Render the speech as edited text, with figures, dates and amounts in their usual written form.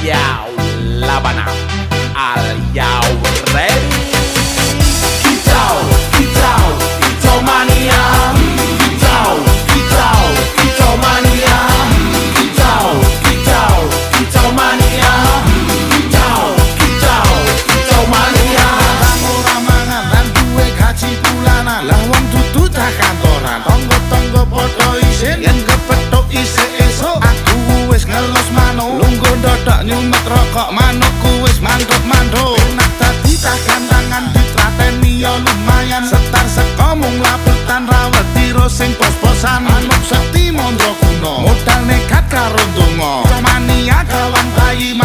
Yo, Labana, are you ready? Kicau, kicau, kicau mania. Kicau, kicau, kicau mania. Kicau, kicau, kicau mania. Kicau, kicau, kicau mania. Ora mangan lan duwe gaji bulanan. Lah wong dudu tak kantoran. Tonggo-tonggo padha isin yen kepethuk isih esuk. Aku wis ngelos manuk. Lungguh ndodok nyumet rokok manukku wis manduk-manduk. Enak dadi tak gantangan ditlateni ya lumayan. Setar seko mung laputan rawet tiro sing pos-posan. Manuk sekti mondro kuno. Modal nekat karo donga. Mania kawan bayi